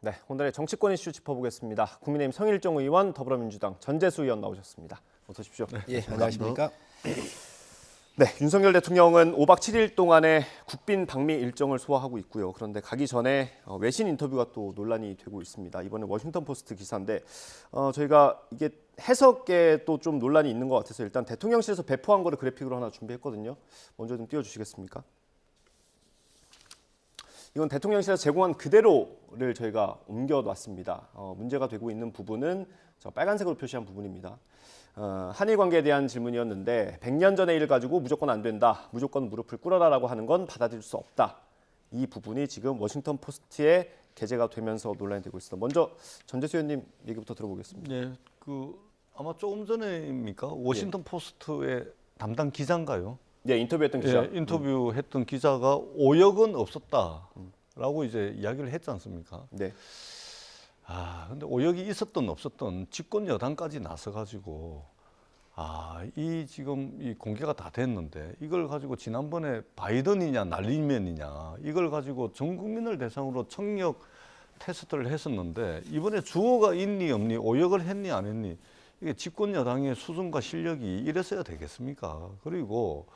네, 오늘의 정치권 이슈 짚어보겠습니다. 국민의힘 성일종 의원, 더불어민주당 전재수 의원 나오셨습니다. 어서 오십시오. 예, 안녕하십니까? 네, 윤석열 대통령은 5박 7일 동안의 국빈 방미 일정을 소화하고 있고요. 그런데 가기 전에 외신 인터뷰가 또 논란이 되고 있습니다. 이번에 워싱턴 포스트 기사인데 저희가 이게 해석에 또 좀 논란이 있는 것 같아서 일단 대통령실에서 배포한 거를 그래픽으로 하나 준비했거든요. 먼저 좀 띄워주시겠습니까? 이건 대통령실에서 제공한 그대로를 저희가 옮겨놨습니다. 문제가 되고 있는 부분은 저 빨간색으로 표시한 부분입니다. 한일 관계에 대한 질문이었는데 100년 전의 일을 가지고 무조건 안 된다. 무조건 무릎을 꿇어라라고 하는 건 받아들일 수 없다. 이 부분이 지금 워싱턴 포스트에 게재가 되면서 논란이 되고 있습니다. 먼저 전재수 의원님 얘기부터 들어보겠습니다. 네, 아마 조금 전에입니까? 워싱턴 포스트의 담당 기자인가요? 네, 인터뷰했던 기자. 예, 인터뷰했던 기자가 오역은 없었다라고 이제 이야기를 했지 않습니까? 네. 근데 오역이 있었던 없었던 집권 여당까지 나서가지고 지금 이 공개가 다 됐는데 이걸 가지고 지난번에 바이든이냐 날리면이냐 이걸 가지고 전 국민을 대상으로 청력 테스트를 했었는데 이번에 주어가 있니 없니 오역을 했니 안 했니 이게 집권 여당의 수준과 실력이 이랬어야 되겠습니까? 그리고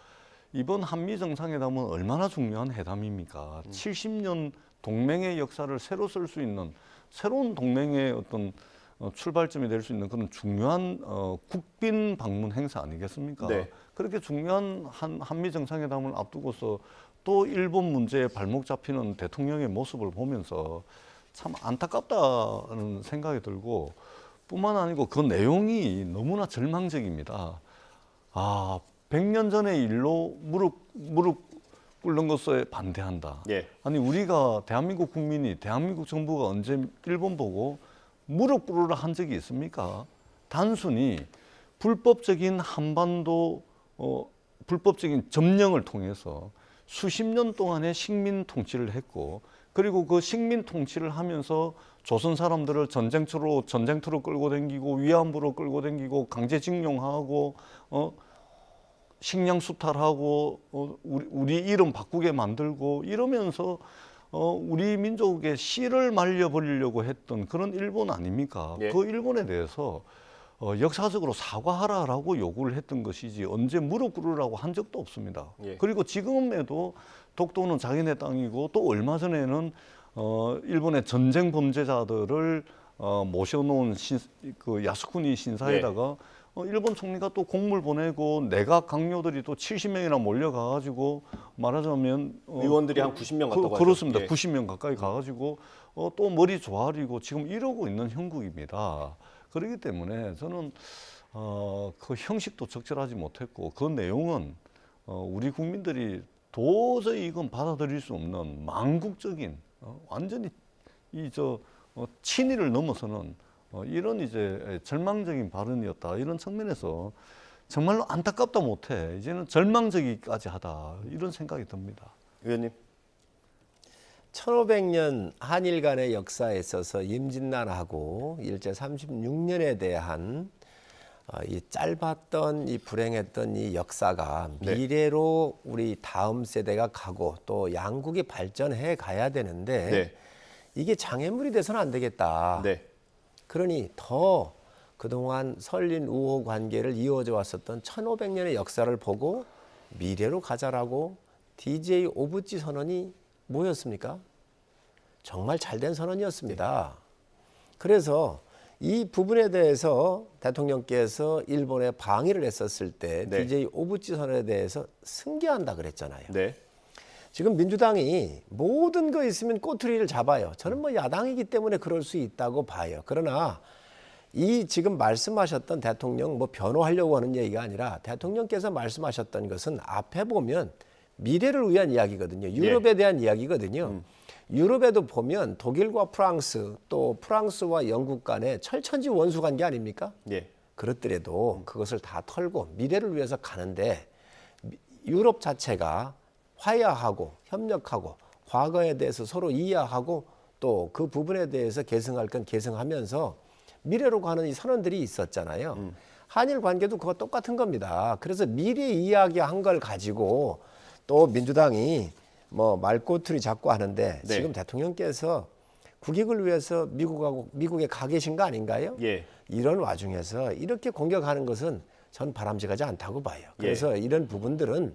이번 한미 정상회담은 얼마나 중요한 회담입니까? 70년 동맹의 역사를 새로 쓸 수 있는 새로운 동맹의 어떤 출발점이 될 수 있는 그런 중요한 국빈 방문 행사 아니겠습니까? 네. 그렇게 중요한 한미 정상회담을 앞두고서 또 일본 문제에 발목 잡히는 대통령의 모습을 보면서 참 안타깝다는 생각이 들고 뿐만 아니고 그 내용이 너무나 절망적입니다. 100년 전의 일로 무릎 꿇는 것에 반대한다. 예. 아니 우리가 대한민국 국민이 대한민국 정부가 언제 일본 보고 무릎 꿇으라 한 적이 있습니까? 단순히 불법적인 한반도 불법적인 점령을 통해서 수십 년 동안의 식민 통치를 했고 그리고 그 식민 통치를 하면서 조선 사람들을 전쟁터로 끌고 다니고 위안부로 끌고 다니고 강제징용하고 식량 수탈하고 우리 이름 바꾸게 만들고 이러면서 우리 민족의 씨를 말려버리려고 했던 그런 일본 아닙니까? 예. 그 일본에 대해서 역사적으로 사과하라라고 요구를 했던 것이지 언제 무릎 꿇으라고 한 적도 없습니다. 예. 그리고 지금에도 독도는 자기네 땅이고 또 얼마 전에는 일본의 전쟁 범죄자들을 모셔놓은 그 야스쿠니 신사에다가 일본 총리가 또 공물 보내고 내각 강요들이 또 70명이나 몰려가가지고 말하자면 의원들이 한 90명 갔다고 하죠. 그렇습니다. 예. 90명 가까이 가가지고 또 머리 조아리고 지금 이러고 있는 형국입니다. 그렇기 때문에 저는 그 형식도 적절하지 못했고 그 내용은 우리 국민들이 도저히 이건 받아들일 수 없는 망국적인 완전히 친일을 넘어서는 이런 이제 절망적인 발언이었다. 이런 측면에서 정말로 안타깝다 못해 이제는 절망적이까지 하다 이런 생각이 듭니다. 의원님. 1500년 한일 간의 역사에 있어서 임진란하고 일제 36년에 대한 이 짧았던 이 불행했던 이 역사가 네. 미래로 우리 다음 세대가 가고 또 양국이 발전해 가야 되는데 네. 이게 장애물이 돼서는 안 되겠다. 네. 그러니 더 그동안 설린 우호 관계를 이어져 왔었던 1500년의 역사를 보고 미래로 가자라고 DJ 오부치 선언이 뭐였습니까? 정말 잘된 선언이었습니다. 네. 그래서 이 부분에 대해서 대통령께서 일본에 방위를 했었을 때 네. DJ 오부치 선언에 대해서 승계한다 그랬잖아요. 네. 지금 민주당이 모든 거 있으면 꼬투리를 잡아요. 저는 뭐 야당이기 때문에 그럴 수 있다고 봐요. 그러나 이 지금 말씀하셨던 대통령 뭐 변호하려고 하는 얘기가 아니라 대통령께서 말씀하셨던 것은 앞에 보면 미래를 위한 이야기거든요. 유럽에 대한 이야기거든요. 유럽에도 보면 독일과 프랑스 또 프랑스와 영국 간에 철천지 원수 관계 아닙니까? 예. 그렇더라도 그것을 다 털고 미래를 위해서 가는데 유럽 자체가 화해하고 협력하고 과거에 대해서 서로 이해하고 또 그 부분에 대해서 계승할 건 계승하면서 미래로 가는 이 선언들이 있었잖아요. 한일 관계도 그거 똑같은 겁니다. 그래서 미래 이야기한 걸 가지고 또 민주당이 뭐 말꼬투리 잡고 하는데 네. 지금 대통령께서 국익을 위해서 미국에 가 계신 거 아닌가요? 예. 이런 와중에서 이렇게 공격하는 것은 전 바람직하지 않다고 봐요. 그래서 이런 부분들은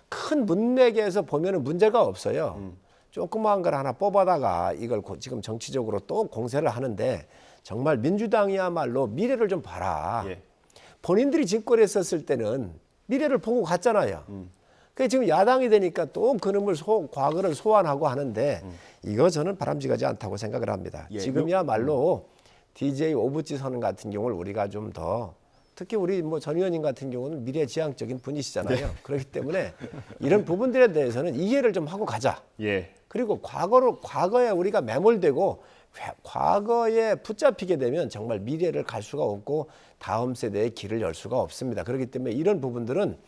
큰 문맥에서 보면은 문제가 없어요. 조그마한 걸 하나 뽑아다가 이걸 지금 정치적으로 또 공세를 하는데 정말 민주당이야말로 미래를 좀 봐라. 예. 본인들이 집권에 있었을 때는 미래를 보고 갔잖아요. 그 지금 야당이 되니까 또 그놈을 과거를 소환하고 하는데 이거 저는 바람직하지 않다고 생각을 합니다. 예. 지금이야말로 DJ 오부지 선언 같은 경우를 우리가 좀 더 특히 우리 뭐 전 의원님 같은 경우는 미래지향적인 분이시잖아요. 그렇기 때문에 이런 부분들에 대해서는 이해를 좀 하고 가자. 예. 그리고 과거에 우리가 매몰되고 과거에 붙잡히게 되면 정말 미래를 갈 수가 없고 다음 세대의 길을 열 수가 없습니다. 그렇기 때문에 이런 부분들은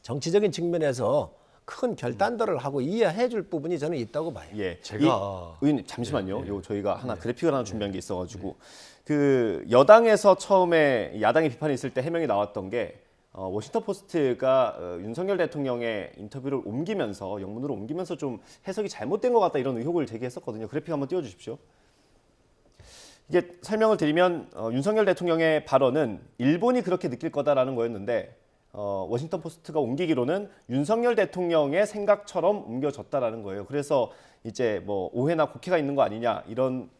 정치적인 측면에서 큰 결단들을 하고 이해해 줄 부분이 저는 있다고 봐요. 예. 제가- 의원님 잠시만요. 요 저희가 하나 그래픽을 하나 준비한 게 있어가지고 그 여당에서 처음에 야당의 비판이 있을 때 해명이 나왔던 게 워싱턴 포스트가 윤석열 대통령의 인터뷰를 옮기면서 영문으로 옮기면서 좀 해석이 잘못된 것 같다 이런 의혹을 제기했었거든요. 그래픽 한번 띄워주십시오. 이게 설명을 드리면 윤석열 대통령의 발언은 일본이 그렇게 느낄 거다라는 거였는데 워싱턴 포스트가 옮기기로는 윤석열 대통령의 생각처럼 옮겨졌다라는 거예요. 그래서 이제 뭐 오해나 곡해가 있는 거 아니냐 이런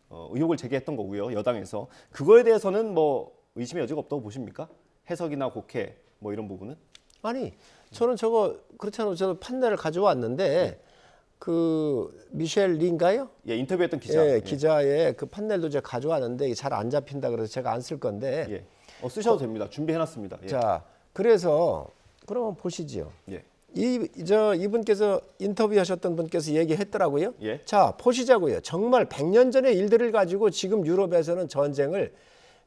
의혹을 제기했던 거고요. 여당에서 그거에 대해서는 뭐 의심의 여지가 없다고 보십니까? 해석이나 곡해 뭐 이런 부분은? 아니 저는 저거 그렇지 않아도 저도 판넬을 가져왔는데 그 미셸 리인가요? 예, 인터뷰했던 기자. 예, 기자의 그 판넬도 제가 가져왔는데 잘 안 잡힌다 그래서 제가 안 쓸 건데 예. 쓰셔도 됩니다. 준비해놨습니다. 예. 자 그래서 그러면 보시지요. 예. 이분께서 인터뷰하셨던 분께서 얘기했더라고요. 예. 자 보시자고요. 정말 100년 전의 일들을 가지고 지금 유럽에서는 전쟁을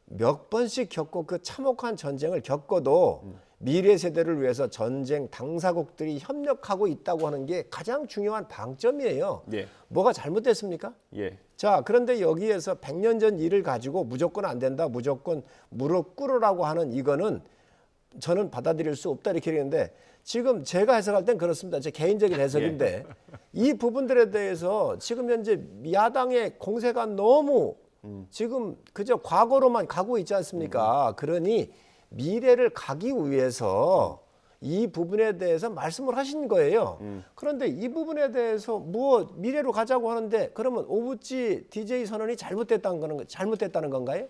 몇 번씩 겪고 그 참혹한 전쟁을 겪어도 미래 세대를 위해서 전쟁 당사국들이 협력하고 있다고 하는 게 가장 중요한 방점이에요. 예. 뭐가 잘못됐습니까? 예. 자, 그런데 여기에서 100년 전 일을 가지고 무조건 안 된다, 무조건 무릎 꿇으라고 하는 이거는 저는 받아들일 수 없다 이렇게 얘기했는데 지금 제가 해석할 땐 그렇습니다. 제 개인적인 해석인데 이 부분들에 대해서 지금 현재 야당의 공세가 너무 지금 그저 과거로만 가고 있지 않습니까? 그러니 미래를 가기 위해서 이 부분에 대해서 말씀을 하신 거예요. 그런데 이 부분에 대해서 미래로 가자고 하는데 그러면 오부지 DJ 선언이 잘못됐다는 건가요?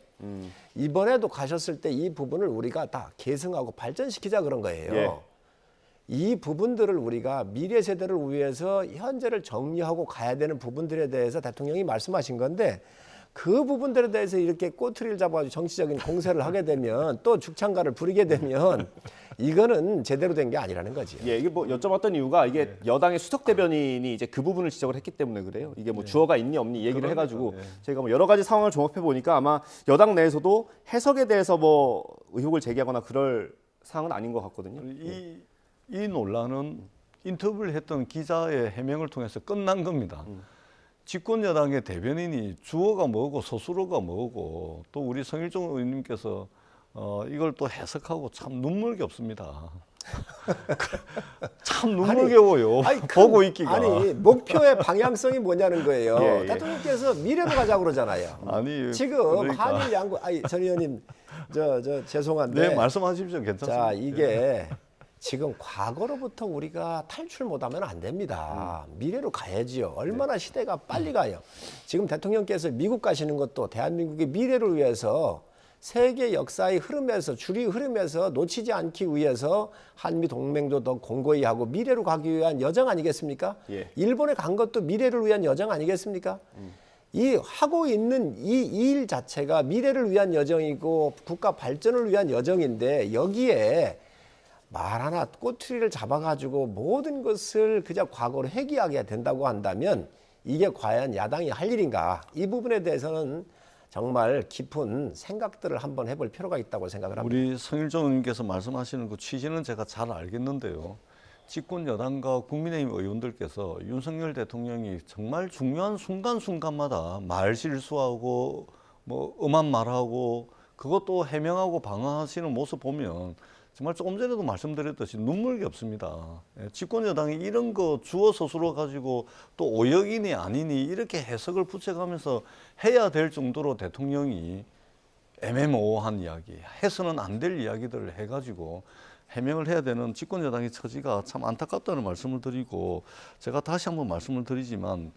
이번에도 가셨을 때 이 부분을 우리가 다 계승하고 발전시키자 그런 거예요. 예. 이 부분들을 우리가 미래 세대를 위해서 현재를 정리하고 가야 되는 부분들에 대해서 대통령이 말씀하신 건데 그 부분들에 대해서 이렇게 꼬투리를 잡아가지고 정치적인 공세를 하게 되면 또 죽창가를 부리게 되면 이거는 제대로 된 게 아니라는 거지. 예, 이게 뭐 여쭤봤던 이유가 이게 여당의 수석 대변인이 이제 그 부분을 지적을 했기 때문에 그래요. 이게 뭐 주어가 있니 없니 얘기를 해가지고 저희가 뭐 여러 가지 상황을 종합해 보니까 아마 여당 내에서도 해석에 대해서 뭐 의혹을 제기하거나 그럴 상황은 아닌 것 같거든요. 이 논란은 인터뷰를 했던 기자의 해명을 통해서 끝난 겁니다. 집권 여당의 대변인이 주어가 뭐고 서술어가 뭐고 또 우리 성일종 의원님께서 이걸 또 해석하고 참 눈물겹습니다. 참 눈물겨워요. 보고 있기가. 아니 목표의 방향성이 뭐냐는 거예요. 예, 예. 대통령께서 미래로 가자고 그러잖아요. 아니 지금 그러니까. 한일 양국 전 의원님 저 죄송한데 네 말씀하십시오. 괜찮습니다. 자 이게 지금 과거로부터 우리가 탈출 못하면 안 됩니다. 미래로 가야지요. 얼마나 시대가 빨리 가요. 지금 대통령께서 미국 가시는 것도 대한민국의 미래를 위해서 세계 역사의 흐름에서 줄이 흐름에서 놓치지 않기 위해서 한미 동맹도 더 공고히 하고 미래로 가기 위한 여정 아니겠습니까? 예. 일본에 간 것도 미래를 위한 여정 아니겠습니까? 이 하고 있는 이 일 자체가 미래를 위한 여정이고 국가 발전을 위한 여정인데 여기에 말 하나 꼬투리를 잡아가지고 모든 것을 그저 과거로 회귀하게 된다고 한다면 이게 과연 야당이 할 일인가? 이 부분에 대해서는 정말 깊은 생각들을 한번 해볼 필요가 있다고 생각을 합니다. 우리 성일종 의원님께서 말씀하시는 그 취지는 제가 잘 알겠는데요. 집권 여당과 국민의힘 의원들께서 윤석열 대통령이 정말 중요한 순간순간마다 말 실수하고 뭐 음한 말하고 그것도 해명하고 방어하시는 모습 보면 정말 조금 전에도 말씀드렸듯이 눈물겹습니다. 집권 여당이 이런 거 주워 서술러 가지고 또 오역이니 아니니 이렇게 해석을 붙여가면서 해야 될 정도로 대통령이 애매모호한 이야기, 해서는 안 될 이야기들을 해가지고 해명을 해야 되는 집권 여당의 처지가 참 안타깝다는 말씀을 드리고, 제가 다시 한번 말씀을 드리지만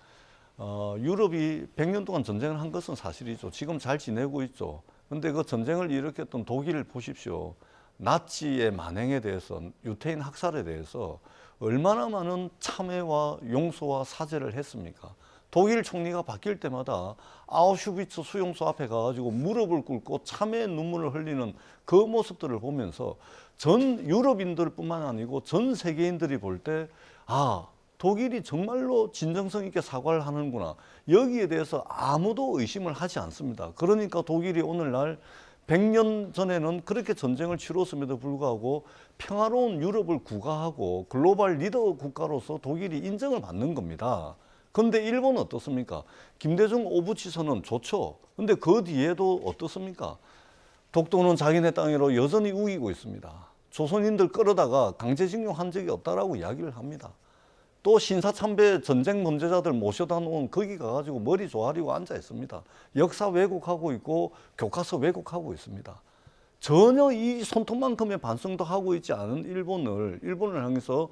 유럽이 100년 동안 전쟁을 한 것은 사실이죠. 지금 잘 지내고 있죠. 근데 그 전쟁을 일으켰던 독일을 보십시오. 나치의 만행에 대해서, 유태인 학살에 대해서 얼마나 많은 참회와 용서와 사죄를 했습니까? 독일 총리가 바뀔 때마다 아우슈비츠 수용소 앞에 가가지고 무릎을 꿇고 참회의 눈물을 흘리는 그 모습들을 보면서 전 유럽인들뿐만 아니고 전 세계인들이 볼 때, 아, 독일이 정말로 진정성 있게 사과를 하는구나. 여기에 대해서 아무도 의심을 하지 않습니다. 그러니까 독일이 오늘날 100년 전에는 그렇게 전쟁을 치렀음에도 불구하고 평화로운 유럽을 구가하고 글로벌 리더 국가로서 독일이 인정을 받는 겁니다. 그런데 일본은 어떻습니까? 김대중 오부치선은 좋죠. 근데 그 뒤에도 어떻습니까? 독도는 자기네 땅으로 여전히 우기고 있습니다. 조선인들 끌어다가 강제징용한 적이 없다라고 이야기를 합니다. 또 신사참배 전쟁 범죄자들 모셔다 놓은 거기 가가지고 머리 조아리고 앉아 있습니다. 역사 왜곡하고 있고 교과서 왜곡하고 있습니다. 전혀 이 손톱만큼의 반성도 하고 있지 않은 일본을 향해서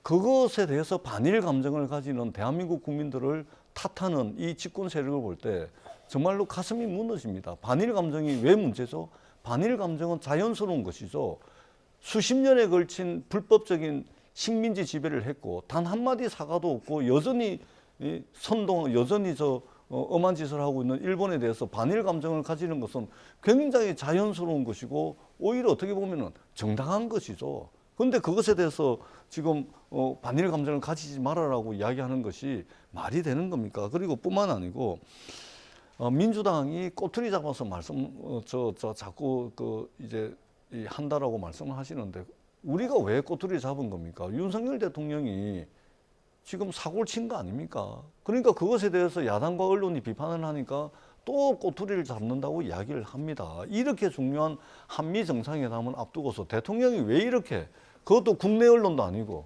그것에 대해서 반일 감정을 가지는 대한민국 국민들을 탓하는 이 집권 세력을 볼 때 정말로 가슴이 무너집니다. 반일 감정이 왜 문제죠? 반일 감정은 자연스러운 것이죠. 수십 년에 걸친 불법적인 식민지 지배를 했고 단 한마디 사과도 없고 여전히 여전히 엄한 짓을 하고 있는 일본에 대해서 반일 감정을 가지는 것은 굉장히 자연스러운 것이고 오히려 어떻게 보면은 정당한 것이죠. 그런데 그것에 대해서 지금 반일 감정을 가지지 말아라고 이야기하는 것이 말이 되는 겁니까? 그리고 뿐만 아니고 민주당이 꼬투리 잡아서 자꾸 한다라고 말씀을 하시는데, 우리가 왜 꼬투리 잡은 겁니까? 윤석열 대통령이 지금 사고를 친 거 아닙니까? 그러니까 그것에 대해서 야당과 언론이 비판을 하니까 또 꼬투리를 잡는다고 이야기를 합니다. 이렇게 중요한 한미 정상회담을 앞두고서 대통령이 왜 이렇게, 그것도 국내 언론도 아니고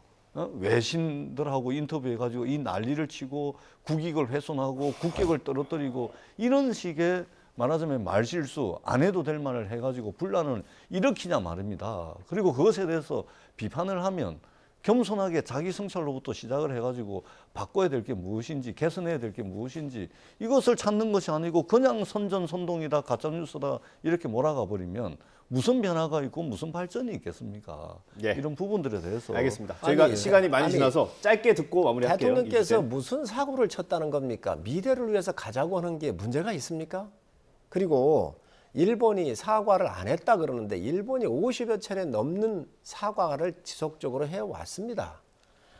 외신들하고 인터뷰해가지고 이 난리를 치고 국익을 훼손하고 국격을 떨어뜨리고 이런 식의 말하자면 말실수, 안 해도 될 말을 해가지고 분란을 일으키냐 말입니다. 그리고 그것에 대해서 비판을 하면 겸손하게 자기 성찰로부터 시작을 해가지고 바꿔야 될 게 무엇인지, 개선해야 될 게 무엇인지 이것을 찾는 것이 아니고 그냥 선전선동이다, 가짜뉴스다 이렇게 몰아가 버리면 무슨 변화가 있고 무슨 발전이 있겠습니까? 예. 이런 부분들에 대해서. 알겠습니다. 저희가 시간이 많이 지나서 짧게 듣고 마무리할게요. 대통령께서 무슨 사고를 쳤다는 겁니까? 미래를 위해서 가자고 하는 게 문제가 있습니까? 그리고 일본이 사과를 안 했다 그러는데 일본이 50여 차례 넘는 사과를 지속적으로 해왔습니다.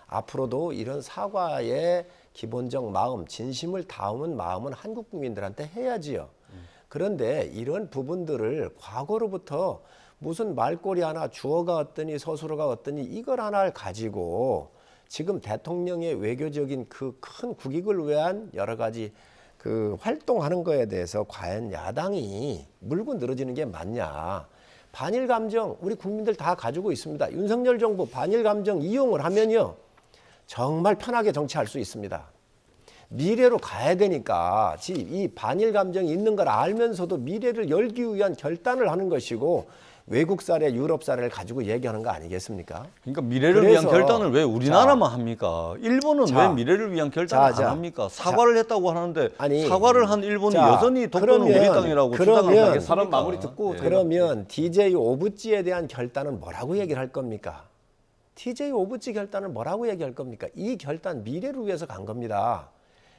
앞으로도 이런 사과의 기본적 마음, 진심을 담은 마음은 한국 국민들한테 해야지요. 그런데 이런 부분들을 과거로부터 무슨 말꼬리 하나 주어가 어떠니 서술어가 어떠니 이걸 하나를 가지고 지금 대통령의 외교적인 그 큰 국익을 위한 여러 가지 그 활동하는 거에 대해서 과연 야당이 물고 늘어지는 게 맞냐. 반일 감정 우리 국민들 다 가지고 있습니다. 윤석열 정부 반일 감정 이용을 하면요 정말 편하게 정치할 수 있습니다. 미래로 가야 되니까 이 반일 감정이 있는 걸 알면서도 미래를 열기 위한 결단을 하는 것이고 외국 사례, 유럽 사례를 가지고 얘기하는 거 아니겠습니까? 그러니까 미래를 위한 결단을 왜 우리나라만 합니까? 일본은 왜 미래를 위한 결단을 안 합니까? 사과를 했다고 하는데 사과를 한 일본이 여전히 독도는 우리 땅이라고 주장을 하겠습니까? 사람 마무리 듣고 그러면 DJ 오부찌에 대한 결단은 뭐라고 얘기를 할 겁니까? DJ 오부찌 결단은 뭐라고 얘기할 겁니까? 이 결단 미래를 위해서 간 겁니다.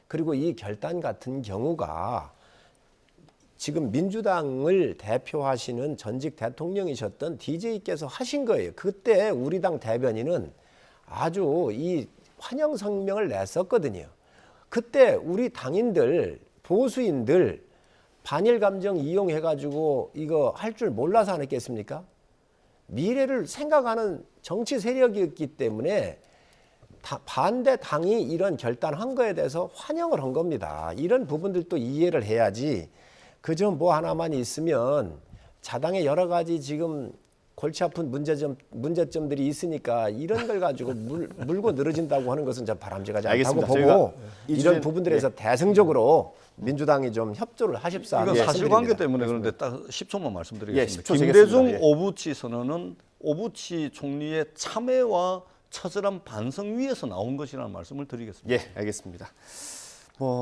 그리고 이 결단 같은 경우가 지금 민주당을 대표하시는 전직 대통령이셨던 DJ께서 하신 거예요. 그때 우리 당 대변인은 아주 이 환영 성명을 냈었거든요. 그때 우리 당인들, 보수인들 반일 감정 이용해가지고 이거 할 줄 몰라서 안 했겠습니까? 미래를 생각하는 정치 세력이었기 때문에 반대 당이 이런 결단한 거에 대해서 환영을 한 겁니다. 이런 부분들도 이해를 해야지 그저 뭐 하나만 있으면 자당의 여러 가지 지금 골치 아픈 문제점들이 있으니까 이런 걸 가지고 물고 늘어진다고 하는 것은 저 바람직하지 않다고 알겠습니다. 보고 저희가 이 이런 주제는- 부분들에서 대승적으로 민주당이 좀 협조를 하십사. 이건 하는 사실관계 말씀드립니다. 때문에 그런데 딱 10초만 말씀드리겠습니다. 예, 10초 김대중 재겠습니다. 예. 오부치 선언은 오부치 총리의 참회와 처절한 반성 위에서 나온 것이라는 말씀을 드리겠습니다. 예, 알겠습니다.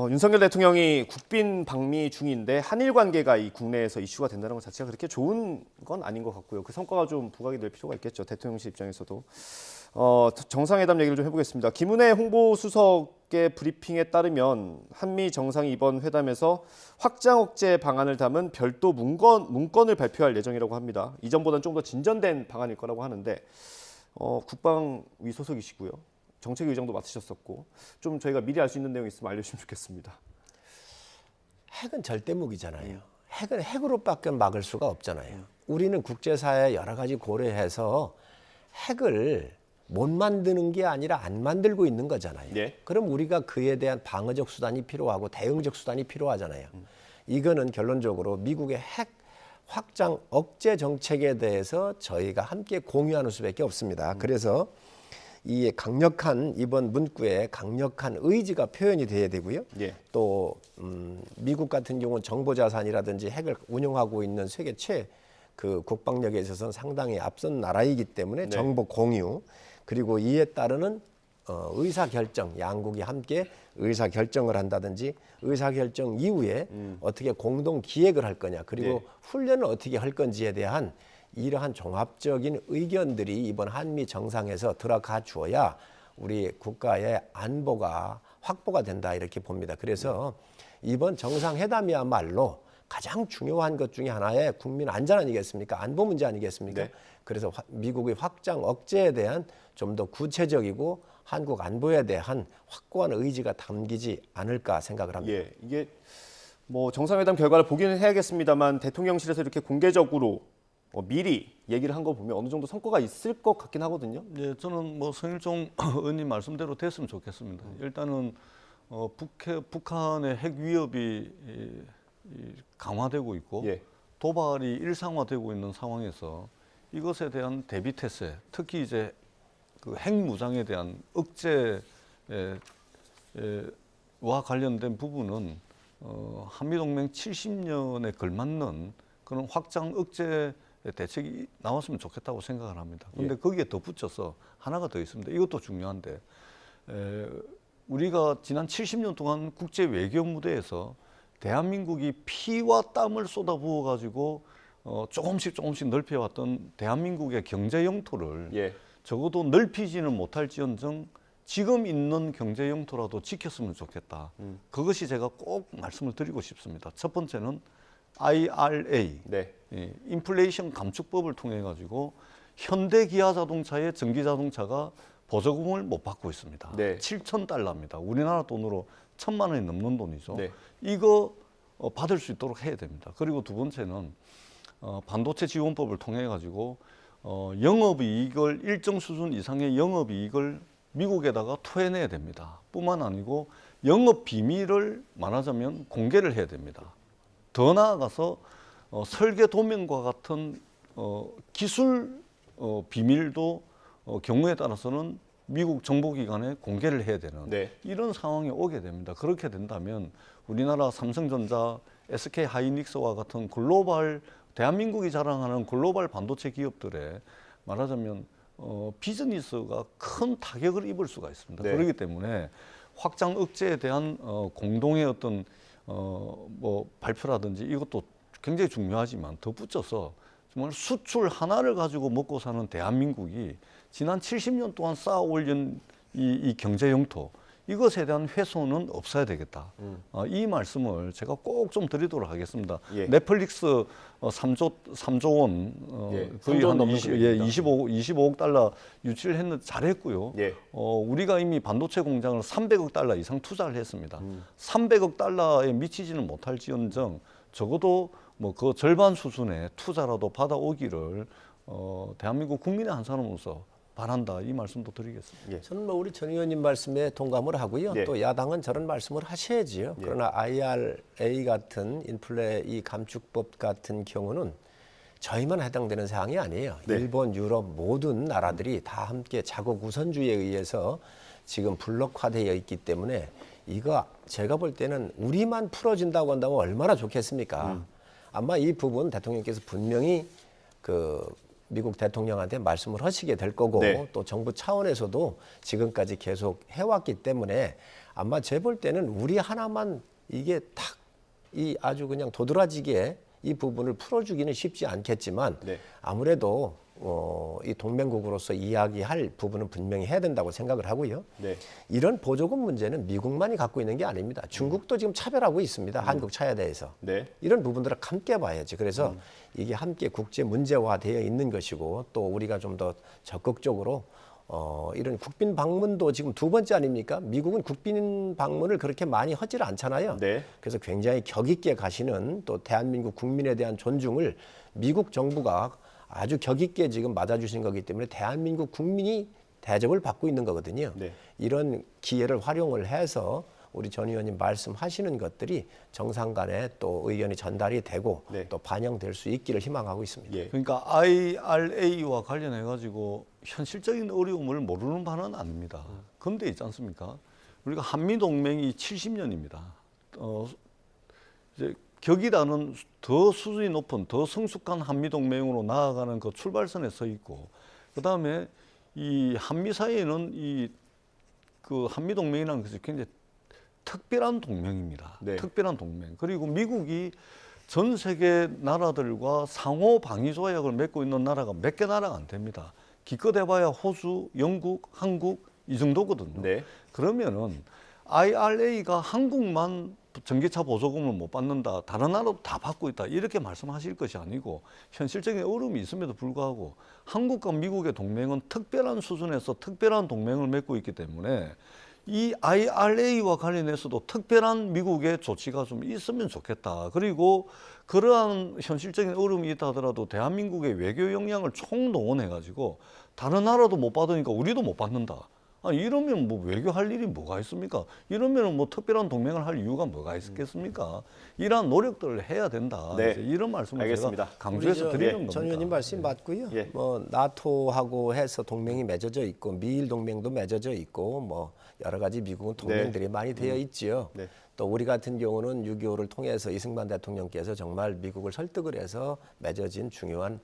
윤석열 대통령이 국빈 방미 중인데 한일 관계가 이 국내에서 이슈가 된다는 것 자체가 그렇게 좋은 건 아닌 것 같고요. 그 성과가 좀 부각이 될 필요가 있겠죠. 대통령실 입장에서도. 정상회담 얘기를 좀 해보겠습니다. 김은혜 홍보수석의 브리핑에 따르면 한미 정상이 이번 회담에서 확장 억제 방안을 담은 별도 문건을 발표할 예정이라고 합니다. 이전보다는 좀 더 진전된 방안일 거라고 하는데 국방위 소속이시고요. 정책의장도 맡으셨었고 좀 저희가 미리 알 수 있는 내용이 있으면 알려주시면 좋겠습니다. 핵은 절대 무기잖아요. 핵은 핵으로밖에 막을 수가 없잖아요. 우리는 국제사회 여러 가지 고려해서 핵을 못 만드는 게 아니라 안 만들고 있는 거잖아요. 예. 그럼 우리가 그에 대한 방어적 수단이 필요하고 대응적 수단이 필요하잖아요. 이거는 결론적으로 미국의 핵 확장 억제 정책에 대해서 저희가 함께 공유하는 수밖에 없습니다. 그래서 이 강력한 이번 문구에 강력한 의지가 표현이 돼야 되고요. 예. 또 미국 같은 경우는 정보자산이라든지 핵을 운영하고 있는 세계 그 국방력에 있어서는 상당히 앞선 나라이기 때문에 네. 정보 공유 그리고 이에 따르는 의사결정, 양국이 함께 의사결정을 한다든지 의사결정 이후에 어떻게 공동 기획을 할 거냐 그리고 네. 훈련을 어떻게 할 건지에 대한 이러한 종합적인 의견들이 이번 한미 정상에서 들어가 주어야 우리 국가의 안보가 확보가 된다 이렇게 봅니다. 그래서 이번 정상회담이야말로 가장 중요한 것 중에 하나의 국민 안전 아니겠습니까? 안보 문제 아니겠습니까? 네. 그래서 미국의 확장 억제에 대한 좀 더 구체적이고 한국 안보에 대한 확고한 의지가 담기지 않을까 생각을 합니다. 예, 이게 정상회담 결과를 보기는 해야겠습니다만 대통령실에서 이렇게 공개적으로 미리 얘기를 한 거 보면 어느 정도 성과가 있을 것 같긴 하거든요. 예, 저는 성일종 의원님 말씀대로 됐으면 좋겠습니다. 일단은 북한의 핵 위협이 강화되고 있고 예. 도발이 일상화되고 있는 상황에서 이것에 대한 대비 태세, 특히 이제 그 핵무장에 대한 억제와 관련된 부분은 한미동맹 70년에 걸맞는 그런 확장 억제 대책이 나왔으면 좋겠다고 생각을 합니다. 그런데 예. 거기에 덧붙여서 하나가 더 있습니다. 이것도 중요한데 우리가 지난 70년 동안 국제 외교 무대에서 대한민국이 피와 땀을 쏟아부어 가지고 조금씩 넓혀왔던 대한민국의 경제 영토를 예. 적어도 넓히지는 못할지언정 지금 있는 경제 영토라도 지켰으면 좋겠다. 그것이 제가 꼭 말씀을 드리고 싶습니다. 첫 번째는 IRA, 네. 인플레이션 감축법을 통해 가지고 현대기아자동차의 전기자동차가 보조금을 못 받고 있습니다. 네. 7,000달러입니다. 우리나라 돈으로 1,000만 원이 넘는 돈이죠. 네. 이거 받을 수 있도록 해야 됩니다. 그리고 두 번째는 반도체 지원법을 통해 가지고 영업이익을 일정 수준 이상의 영업이익을 미국에다가 토해내야 됩니다. 뿐만 아니고 영업 비밀을 말하자면 공개를 해야 됩니다. 더 나아가서 설계 도면과 같은 기술 비밀도 경우에 따라서는 미국 정보기관에 공개를 해야 되는 네. 이런 상황이 오게 됩니다. 그렇게 된다면 우리나라 삼성전자, SK하이닉스와 같은 글로벌 대한민국이 자랑하는 글로벌 반도체 기업들의 말하자면 비즈니스가 큰 타격을 입을 수가 있습니다. 네. 그렇기 때문에 확장 억제에 대한 공동의 어떤 발표라든지 이것도 굉장히 중요하지만 덧붙여서 정말 수출 하나를 가지고 먹고 사는 대한민국이 지난 70년 동안 쌓아 올린 이 경제 영토 이것에 대한 훼손은 없어야 되겠다. 이 말씀을 제가 꼭 좀 드리도록 하겠습니다. 예. 넷플릭스 3조 원, 예, 거의 3조 한 넘는 금액입니다. 25억 달러 유치를 했는데 잘했고요. 예. 우리가 이미 반도체 공장을 300억 달러 이상 투자를 했습니다. 300억 달러에 미치지는 못할지언정 적어도 그 절반 수준의 투자라도 받아오기를 대한민국 국민의 한 사람으로서 바란다 이 말씀도 드리겠습니다. 예. 저는 우리 전 의원님 말씀에 동감을 하고요. 네. 또 야당은 저런 말씀을 하셔야지요. 그러나 IRA 같은 인플레 이 감축법 같은 경우는 저희만 해당되는 사항이 아니에요. 네. 일본, 유럽 모든 나라들이 다 함께 자국 우선주의에 의해서 지금 블록화되어 있기 때문에 이거 제가 볼 때는 우리만 풀어준다고 한다면 얼마나 좋겠습니까? 아마 이 부분 대통령께서 분명히 그 미국 대통령한테 말씀을 하시게 될 거고 네. 또 정부 차원에서도 지금까지 계속 해왔기 때문에 아마 제 볼 때는 우리 하나만 이게 탁 이 아주 그냥 도드라지게 이 부분을 풀어주기는 쉽지 않겠지만 네. 아무래도 이 동맹국으로서 이야기할 부분은 분명히 해야 된다고 생각을 하고요. 네. 이런 보조금 문제는 미국만이 갖고 있는 게 아닙니다. 중국도 지금 차별하고 있습니다. 한국 차에 대해서. 네. 이런 부분들을 함께 봐야지. 그래서 이게 함께 국제 문제화되어 있는 것이고 또 우리가 좀 더 적극적으로 이런 국빈 방문도 지금 두 번째 아닙니까? 미국은 국빈 방문을 그렇게 많이 하질 않잖아요. 네. 그래서 굉장히 격 있게 가시는 또 대한민국 국민에 대한 존중을 미국 정부가 아주 격 있게 지금 맞아주신 거기 때문에 대한민국 국민이 대접을 받고 있는 거거든요. 네. 이런 기회를 활용을 해서 우리 전 의원님 말씀하시는 것들이 정상 간에 또 의견이 전달이 되고 네. 또 반영될 수 있기를 희망하고 있습니다. 예. 그러니까 IRA와 관련해 가지고 현실적인 어려움을 모르는 바는 아닙니다. 근데 있지 않습니까? 우리가 한미 동맹이 70년입니다. 이제 격이라는 더 수준이 높은 더 성숙한 한미 동맹으로 나아가는 그 출발선에 서 있고, 그다음에 이 한미 사이에는 이 그 한미 동맹이라는 것이 굉장히 특별한 동맹입니다. 네. 특별한 동맹. 그리고 미국이 전 세계 나라들과 상호 방위 조약을 맺고 있는 나라가 몇 개 나라가 안 됩니다. 기껏 해봐야 호주, 영국, 한국 이 정도거든요. 네. 그러면은 IRA가 한국만 전기차 보조금을 못 받는다, 다른 나라도 다 받고 있다, 이렇게 말씀하실 것이 아니고 현실적인 어려움이 있음에도 불구하고 한국과 미국의 동맹은 특별한 수준에서 특별한 동맹을 맺고 있기 때문에 이 IRA와 관련해서도 특별한 미국의 조치가 좀 있으면 좋겠다. 그리고 그러한 현실적인 어려움이 있다 하더라도 대한민국의 외교 역량을 총동원해가지고 다른 나라도 못 받으니까 우리도 못 받는다. 이러면 뭐 외교할 일이 뭐가 있습니까? 이러면 뭐 특별한 동맹을 할 이유가 뭐가 있겠습니까? 이러한 노력들을 해야 된다. 네. 이제 이런 말씀을 알겠습니다. 제가 강조해서 드리는 겁니다. 전 의원님 말씀 맞고요. 예. 뭐 나토하고 해서 동맹이 맺어져 있고 미일 동맹도 맺어져 있고 뭐 여러 가지 미국은 동맹들이 많이 되어 있지요. 네. 또 우리 같은 경우는 6.25를 통해서 이승만 대통령께서 정말 미국을 설득을 해서 맺어진 중요한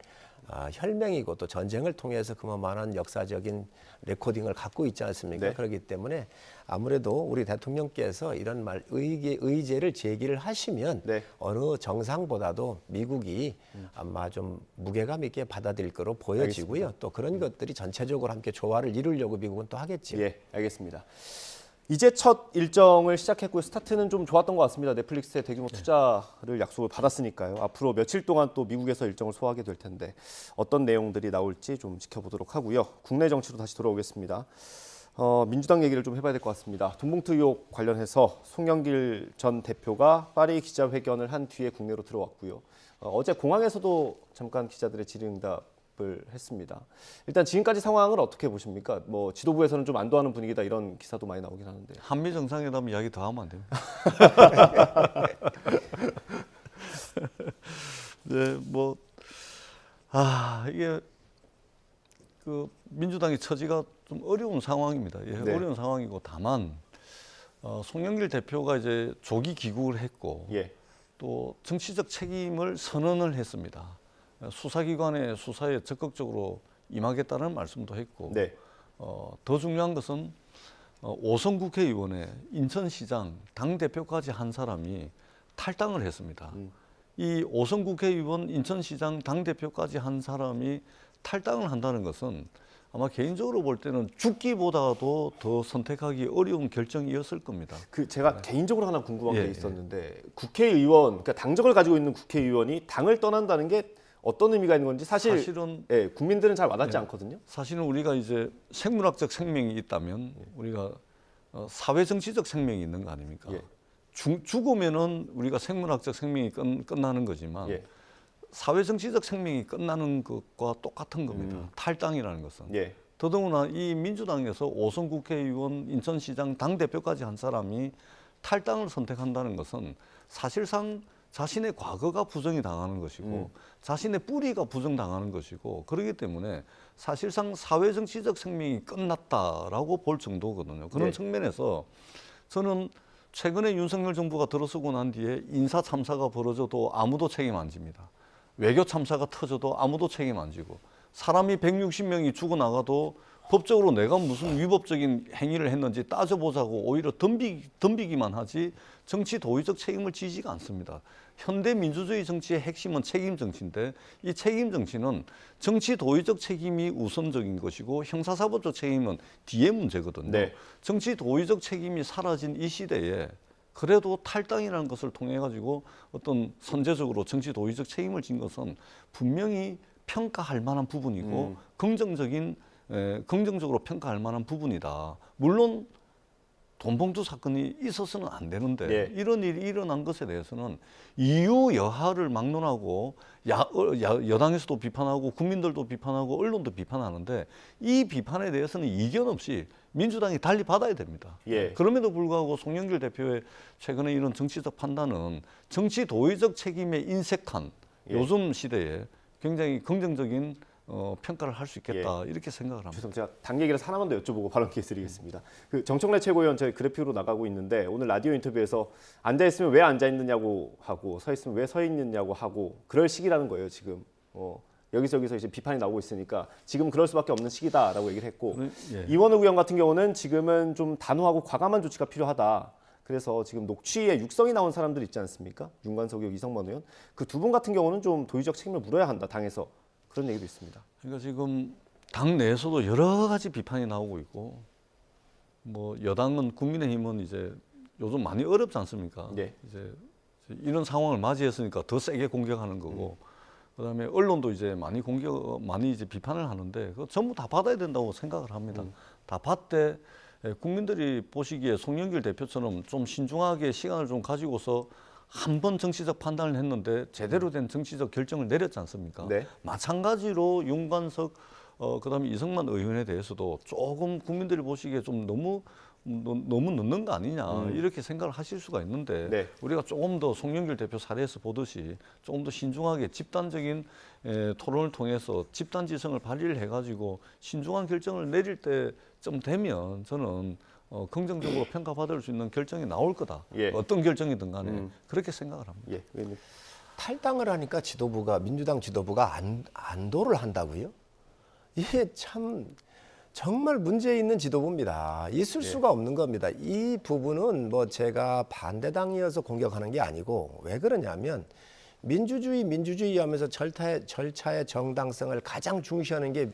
혈맹이고 또 전쟁을 통해서 그만한 역사적인 레코딩을 갖고 있지 않습니까? 네. 그렇기 때문에 아무래도 우리 대통령께서 이런 의제를 제기를 하시면 네. 어느 정상보다도 미국이 아마 좀 무게감 있게 받아들일 거로 보여지고요. 또 그런 것들이 전체적으로 함께 조화를 이루려고 미국은 또 하겠죠. 예, 알겠습니다. 이제 첫 일정을 시작했고요. 스타트는 좀 좋았던 것 같습니다. 넷플릭스의 대규모 투자를 약속을 받았으니까요. 앞으로 며칠 동안 또 미국에서 일정을 소화하게 될 텐데 어떤 내용들이 나올지 좀 지켜보도록 하고요. 국내 정치로 다시 돌아오겠습니다. 민주당 얘기를 좀 해봐야 될 것 같습니다. 돈봉투 의혹 관련해서 송영길 전 대표가 파리 기자회견을 한 뒤에 국내로 들어왔고요. 어제 공항에서도 잠깐 기자들의 질의응답 을 했습니다. 일단 지금까지 상황을 어떻게 보십니까? 뭐 지도부에서는 좀 안도하는 분위기다 이런 기사도 많이 나오긴 하는데. 한미 정상회담 이야기 더 하면 안 됩니다. 네, 뭐 이게 그 민주당의 처지가 좀 어려운 상황입니다. 예, 네. 어려운 상황이고 다만 송영길 대표가 이제 조기 귀국을 했고 예. 또 정치적 책임을 선언을 했습니다. 수사기관의 수사에 적극적으로 임하겠다는 말씀도 했고 네. 더 중요한 것은 오선 국회의원의 인천시장 당대표까지 한 사람이 탈당을 했습니다. 이 오선 국회의원 인천시장 당대표까지 한 사람이 탈당을 한다는 것은 아마 개인적으로 볼 때는 죽기보다도 더 선택하기 어려운 결정이었을 겁니다. 그 제가 개인적으로 하나 궁금한 예, 게 있었는데 국회의원, 그러니까 당적을 가지고 있는 국회의원이 당을 떠난다는 게 어떤 의미가 있는 건지 사실은 예, 국민들은 잘 와닿지 않거든요. 사실은 우리가 이제 생물학적 생명이 있다면 우리가 사회정치적 생명이 있는 거 아닙니까? 예. 죽으면은 우리가 생물학적 생명이 끝나는 거지만 예. 사회정치적 생명이 끝나는 것과 똑같은 겁니다. 탈당이라는 것은. 예. 더더구나 이 민주당에서 오선 국회의원, 인천시장 당대표까지 한 사람이 탈당을 선택한다는 것은 사실상 자신의 과거가 부정이 당하는 것이고 자신의 뿌리가 부정당하는 것이고 그렇기 때문에 사실상 사회정치적 생명이 끝났다라고 볼 정도거든요. 그런 네. 측면에서 저는 최근에 윤석열 정부가 들어서고 난 뒤에 인사 참사가 벌어져도 아무도 책임 안 집니다. 외교 참사가 터져도 아무도 책임 안 지고 사람이 160명이 죽어나가도 법적으로 내가 무슨 위법적인 행위를 했는지 따져보자고 오히려 덤비기만 하지 정치 도의적 책임을 지지가 않습니다. 현대 민주주의 정치의 핵심은 책임 정치인데 이 책임 정치는 정치 도의적 책임이 우선적인 것이고 형사사법적 책임은 뒤에 문제거든요. 네. 정치 도의적 책임이 사라진 이 시대에 그래도 탈당이라는 것을 통해 가지고 어떤 선제적으로 정치 도의적 책임을 진 것은 분명히 평가할 만한 부분이고 긍정적으로 평가할 만한 부분이다. 물론 돈봉투 사건이 있어서는 안 되는데 네. 이런 일이 일어난 것에 대해서는 이유 여하를 막론하고 여당에서도 비판하고 국민들도 비판하고 언론도 비판하는데 이 비판에 대해서는 이견 없이 민주당이 달리 받아야 됩니다. 예. 그럼에도 불구하고 송영길 대표의 최근에 이런 정치적 판단은 정치 도의적 책임에 인색한 예. 요즘 시대에 굉장히 긍정적인 평가를 할 수 있겠다 이렇게 생각을 합니다. 죄송합니다. 제가 당 얘기라서 하나만 더 여쭤보고 발언 기회 드리겠습니다. 그 정청래 최고위원 저희 그래픽으로 나가고 있는데 오늘 라디오 인터뷰에서 앉아 있으면 왜 앉아 있느냐고 하고 서 있으면 왜 서 있느냐고 하고 그럴 시기라는 거예요 지금. 여기저기서 이제 비판이 나오고 있으니까 지금 그럴 수밖에 없는 시기다라고 얘기를 했고 예. 이원우 의원 같은 경우는 지금은 좀 단호하고 과감한 조치가 필요하다. 그래서 지금 녹취에 육성이 나온 사람들 있지 않습니까? 윤관석 의원, 이성만 의원 그 두 분 같은 경우는 좀 도의적 책임을 물어야 한다 당에서 그런 얘기도 있습니다. 그러니까 지금 당 내에서도 여러 가지 비판이 나오고 있고 뭐 여당은 국민의힘은 이제 요즘 많이 어렵지 않습니까? 네. 이제 이런 상황을 맞이했으니까 더 세게 공격하는 거고 그다음에 언론도 이제 많이 이제 비판을 하는데 그거 전부 다 받아야 된다고 생각을 합니다. 다 받되 국민들이 보시기에 송영길 대표처럼 좀 신중하게 시간을 좀 가지고서 한 번 정치적 판단을 했는데 제대로 된 정치적 결정을 내렸지 않습니까? 네. 마찬가지로 윤관석 그다음에 이성만 의원에 대해서도 조금 국민들이 보시기에 좀 너무 늦는 거 아니냐 이렇게 생각을 하실 수가 있는데 네. 우리가 조금 더 송영길 대표 사례에서 보듯이 조금 더 신중하게 집단적인 토론을 통해서 집단지성을 발휘를 해가지고 신중한 결정을 내릴 때쯤 되면 저는 긍정적으로 평가받을 수 있는 결정이 나올 거다. 예. 어떤 결정이든 간에 그렇게 생각을 합니다. 예. 의원님. 탈당을 하니까 민주당 지도부가 안도를 한다고요? 이게 참 정말 문제 있는 지도부입니다. 있을 수가 없는 겁니다. 이 부분은 뭐 제가 반대당이어서 공격하는 게 아니고 왜 그러냐면 민주주의 하면서 절차의 정당성을 가장 중시하는 게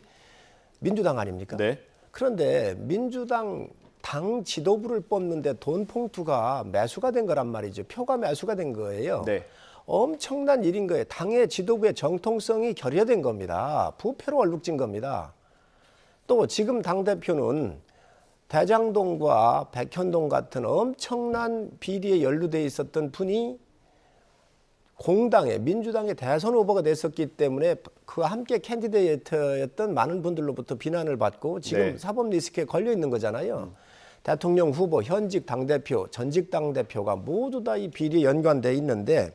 민주당 아닙니까? 네. 그런데 민주당 당 지도부를 뽑는데 돈 봉투가 매수가 된 거란 말이죠. 표가 매수가 된 거예요. 네. 엄청난 일인 거예요. 당의 지도부의 정통성이 결여된 겁니다. 부패로 얼룩진 겁니다. 또 지금 당대표는 대장동과 백현동 같은 엄청난 비리에 연루돼 있었던 분이 공당의 민주당의 대선 후보가 됐었기 때문에 그와 함께 캔디데이트였던 많은 분들로부터 비난을 받고 지금 네. 사법 리스크에 걸려 있는 거잖아요. 대통령 후보, 현직 당대표, 전직 당대표가 모두 다 이 비리에 연관돼 있는데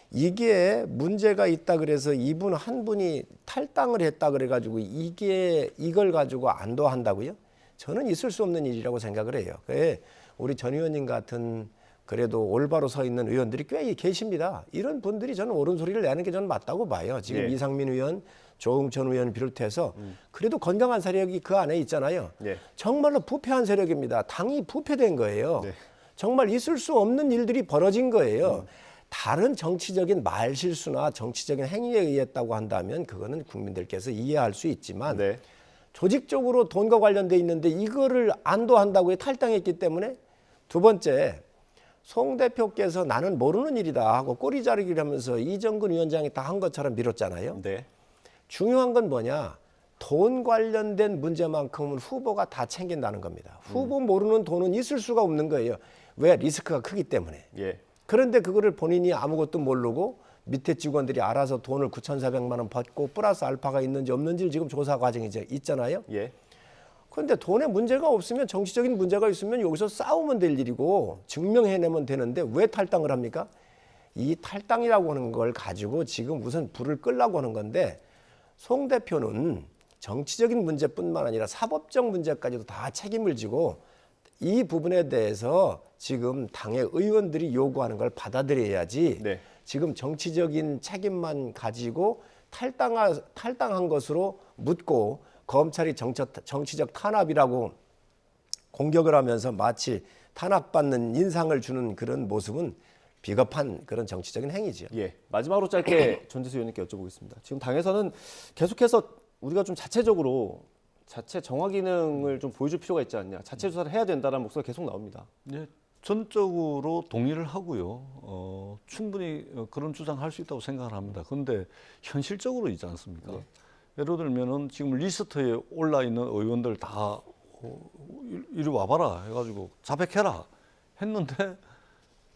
이게 문제가 있다 그래서 이분 한 분이 탈당을 했다 그래가지고 이걸 가지고 안도한다고요? 저는 있을 수 없는 일이라고 생각을 해요. 우리 전 의원님 같은 그래도 올바로 서 있는 의원들이 꽤 계십니다. 이런 분들이 저는 옳은 소리를 내는 게 저는 맞다고 봐요. 지금 네. 이상민 의원, 조응천 의원 비롯해서 그래도 건강한 세력이 그 안에 있잖아요. 네. 정말로 부패한 세력입니다. 당이 부패된 거예요. 네. 정말 있을 수 없는 일들이 벌어진 거예요. 다른 정치적인 말실수나 정치적인 행위에 의했다고 한다면 그거는 국민들께서 이해할 수 있지만 네. 조직적으로 돈과 관련돼 있는데 이거를 안도한다고 탈당했기 때문에 두 번째 송 대표께서 나는 모르는 일이다 하고 꼬리 자르기를 하면서 이정근 위원장이 다 한 것처럼 밀었잖아요. 네. 중요한 건 뭐냐? 돈 관련된 문제만큼은 후보가 다 챙긴다는 겁니다. 후보 모르는 돈은 있을 수가 없는 거예요. 왜? 리스크가 크기 때문에. 예. 그런데 그거를 본인이 아무것도 모르고 밑에 직원들이 알아서 돈을 9,400만 원 받고 플러스 알파가 있는지 없는지 지금 조사 과정이 이제 있잖아요. 예. 그런데 돈에 문제가 없으면 정치적인 문제가 있으면 여기서 싸우면 될 일이고 증명해내면 되는데 왜 탈당을 합니까? 이 탈당이라고 하는 걸 가지고 지금 우선 불을 끌려고 하는 건데 송 대표는 정치적인 문제뿐만 아니라 사법적 문제까지도 다 책임을 지고 이 부분에 대해서 지금 당의 의원들이 요구하는 걸 받아들여야지 네. 지금 정치적인 책임만 가지고 탈당한 것으로 묻고 검찰이 정치적 탄압이라고 공격을 하면서 마치 탄압받는 인상을 주는 그런 모습은 비겁한 그런 정치적인 행위죠. 예, 마지막으로 짧게 전재수 의원님께 여쭤보겠습니다. 지금 당에서는 계속해서 우리가 좀 자체적으로 자체 정화 기능을 좀 보여줄 필요가 있지 않냐, 자체 조사를 해야 된다는 목소리가 계속 나옵니다. 네, 전적으로 동의를 하고요. 충분히 그런 주장할 수 있다고 생각을 합니다. 그런데 현실적으로 있지 않습니까? 네. 예를 들면은 지금 리스트에 올라 있는 의원들 다 이리 와봐라 해가지고 자백해라 했는데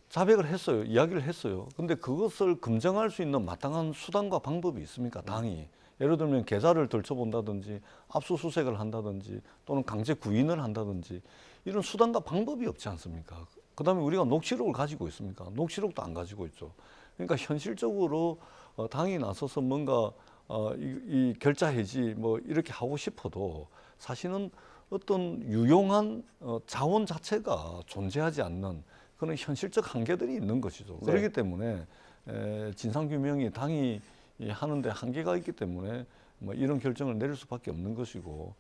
자백을 했어요. 이야기를 했어요. 근데 그것을 검증할 수 있는 마땅한 수단과 방법이 있습니까? 당이. 예를 들면 계좌를 들춰본다든지 압수수색을 한다든지 또는 강제 구인을 한다든지 이런 수단과 방법이 없지 않습니까? 그다음에 우리가 녹취록을 가지고 있습니까? 녹취록도 안 가지고 있죠. 그러니까 현실적으로 당이 나서서 뭔가 이 결자 해지 뭐 이렇게 하고 싶어도 사실은 어떤 유용한 자원 자체가 존재하지 않는 그런 현실적 한계들이 있는 것이죠. 네. 그렇기 때문에 진상규명이 당이 하는데 한계가 있기 때문에 뭐 이런 결정을 내릴 수밖에 없는 것이고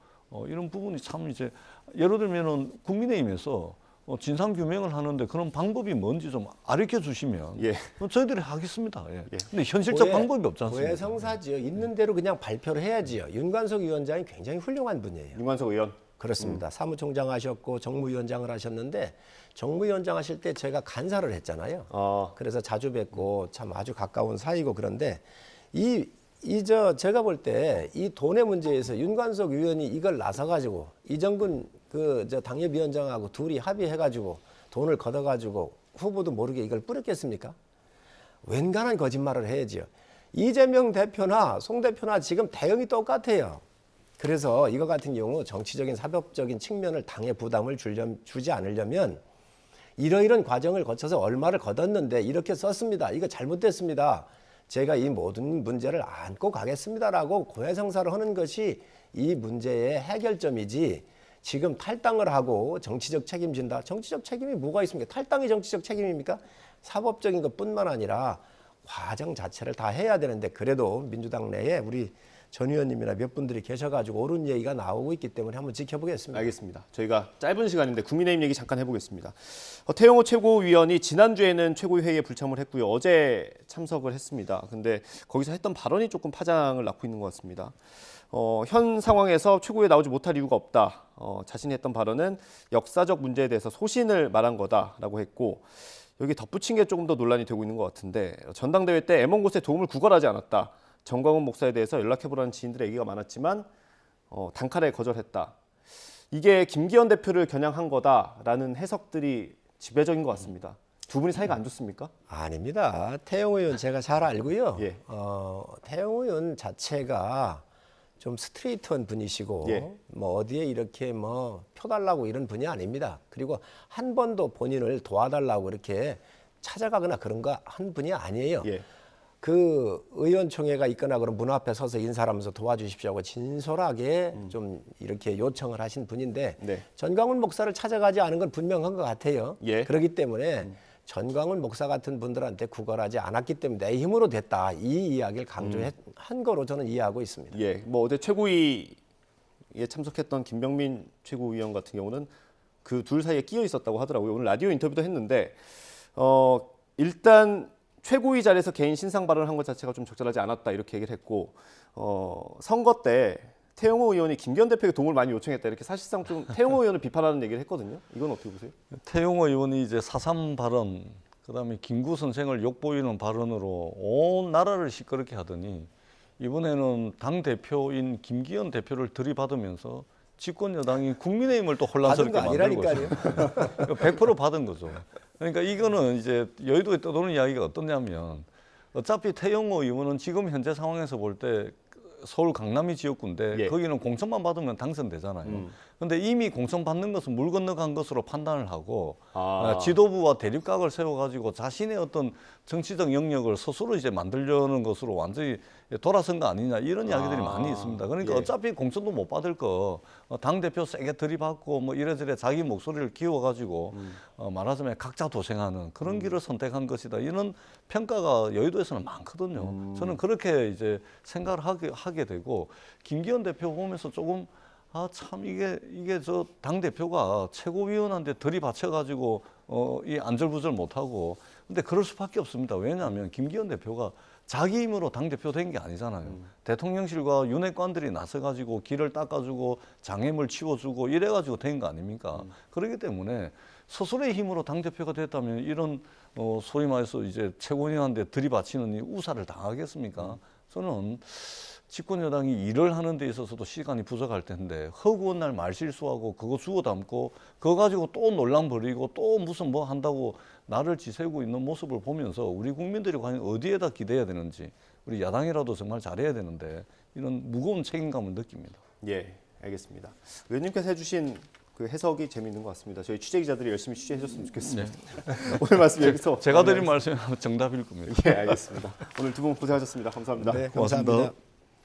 이런 부분이 참 이제 예를 들면은 국민의힘에서 진상규명을 하는데 그런 방법이 뭔지 좀 알려 주시면 예. 저희들이 하겠습니다. 예. 예. 근데 현실적 방법이 없지 않습니까? 고해성사지요. 있는 대로 그냥 발표를 해야지요. 윤관석 위원장이 굉장히 훌륭한 분이에요. 윤관석 의원. 그렇습니다. 사무총장 하셨고 정무위원장을 하셨는데 정무위원장 하실 때 제가 간사를 했잖아요. 그래서 자주 뵙고 참 아주 가까운 사이고 그런데 제가 볼 때 이 돈의 문제에서 윤관석 의원이 이걸 나서 가지고 이정근 당협위원장하고 둘이 합의해 가지고 돈을 걷어 가지고 후보도 모르게 이걸 뿌렸겠습니까? 웬간한 거짓말을 해야지요. 이재명 대표나 송 대표나 지금 대응이 똑같아요. 그래서 이거 같은 경우 정치적인 사법적인 측면을 당에 부담을 주지 않으려면 이러이런 과정을 거쳐서 얼마를 걷었는데 이렇게 썼습니다. 이거 잘못됐습니다. 제가 이 모든 문제를 안고 가겠습니다라고 고해성사를 하는 것이 이 문제의 해결점이지 지금 탈당을 하고 정치적 책임진다. 정치적 책임이 뭐가 있습니까? 탈당이 정치적 책임입니까? 사법적인 것뿐만 아니라 과정 자체를 다 해야 되는데 그래도 민주당 내에 우리 전 의원님이나 몇 분들이 계셔가지고 옳은 얘기가 나오고 있기 때문에 한번 지켜보겠습니다. 알겠습니다. 저희가 짧은 시간인데 국민의힘 얘기 잠깐 해보겠습니다. 태영호 최고위원이 지난주에는 최고회의에 불참을 했고요. 어제 참석을 했습니다. 근데 거기서 했던 발언이 조금 파장을 낳고 있는 것 같습니다. 현 상황에서 최고위에 나오지 못할 이유가 없다. 자신이 했던 발언은 역사적 문제에 대해서 소신을 말한 거다라고 했고 여기 덧붙인 게 조금 더 논란이 되고 있는 것 같은데 전당대회 때 애먼 곳에 도움을 구걸하지 않았다. 정광훈 목사에 대해서 연락해보라는 지인들의 얘기가 많았지만 단칼에 거절했다. 이게 김기현 대표를 겨냥한 거다라는 해석들이 지배적인 것 같습니다. 두 분이 사이가 안 좋습니까? 아닙니다. 태영호 의원 제가 잘 알고요. 예. 태영호 의원 자체가 좀 스트레이트한 분이시고 예. 뭐 어디에 이렇게 뭐 펴달라고 이런 분이 아닙니다. 그리고 한 번도 본인을 도와달라고 이렇게 찾아가거나 그런 거 한 분이 아니에요. 예. 그 의원총회가 있거나 그런 문 앞에 서서 인사하면서 도와주십시오 하고 진솔하게 좀 이렇게 요청을 하신 분인데 네. 전광훈 목사를 찾아가지 않은 건 분명한 것 같아요. 예. 그렇기 때문에 전광훈 목사 같은 분들한테 구걸하지 않았기 때문에 내 힘으로 됐다. 이 이야기를 강조한 거로 저는 이해하고 있습니다. 예, 뭐 어제 최고위에 참석했던 김병민 최고위원 같은 경우는 그 둘 사이에 끼어 있었다고 하더라고요. 오늘 라디오 인터뷰도 했는데 일단 최고위 자리에서 개인 신상 발언을 한 것 자체가 좀 적절하지 않았다 이렇게 얘기를 했고 선거 때 태영호 의원이 김기현 대표에게 도움을 많이 요청했다 이렇게 사실상 좀 태영호 의원을 비판하는 얘기를 했거든요. 이건 어떻게 보세요? 태용호 의원이 이제 4.3 발언, 그다음에 김구 선생을 욕보이는 발언으로 온 나라를 시끄럽게 하더니 이번에는 당 대표인 김기현 대표를 들이받으면서 집권 여당이 국민의힘을 또 혼란스럽게 받은 거 만든 거죠. 아니라니까요. 100% 받은 거죠. 그러니까 이거는 이제 여의도에 떠도는 이야기가 어떠냐면 어차피 태영호 의원은 지금 현재 상황에서 볼 때 서울 강남이 지역구인데 예. 거기는 공천만 받으면 당선되잖아요. 근데 이미 공천 받는 것은 물 건너간 것으로 판단을 하고 아. 지도부와 대립각을 세워가지고 자신의 어떤 정치적 영역을 스스로 이제 만들려는 것으로 완전히 돌아선 거 아니냐 이런 이야기들이 많이 있습니다. 그러니까 예. 어차피 공천도 못 받을 거 당 대표 세게 들이받고 뭐 이래저래 자기 목소리를 키워가지고 말하자면 각자 도생하는 그런 길을 선택한 것이다. 이런 평가가 여의도에서는 많거든요. 저는 그렇게 이제 생각을 하게 되고 김기현 대표 보면서 조금 참 이게 저 당 대표가 최고위원한테 들이받쳐가지고 이 안절부절 못하고 근데 그럴 수밖에 없습니다. 왜냐하면 김기현 대표가 자기 힘으로 당 대표 된 게 아니잖아요. 대통령실과 윤핵관들이 나서가지고 길을 닦아주고 장애물 치워주고 이래가지고 된 거 아닙니까? 그렇기 때문에 스스로의 힘으로 당 대표가 됐다면 이런 소위 말해서 이제 최고위원한테 들이받치는 이 우사를 당하겠습니까? 저는 집권 여당이 일을 하는 데 있어서도 시간이 부족할 텐데 허구한 날 말실수하고 그거 주워 담고 그거 가지고 또 논란 벌이고 또 무슨 뭐 한다고 나를 지새우고 있는 모습을 보면서 우리 국민들이 과연 어디에다 기대해야 되는지 우리 야당이라도 정말 잘해야 되는데 이런 무거운 책임감을 느낍니다. 예, 알겠습니다. 의원님께서 해주신 그 해석이 재미있는 것 같습니다. 저희 취재 기자들이 열심히 취재해줬으면 좋겠습니다. 오늘 말씀 여기서 제가 드린 말씀이 정답일 겁니다. 예, 알겠습니다. 오늘 두 분 고생하셨습니다. 감사합니다. 네, 고맙습니다. 감사합니다.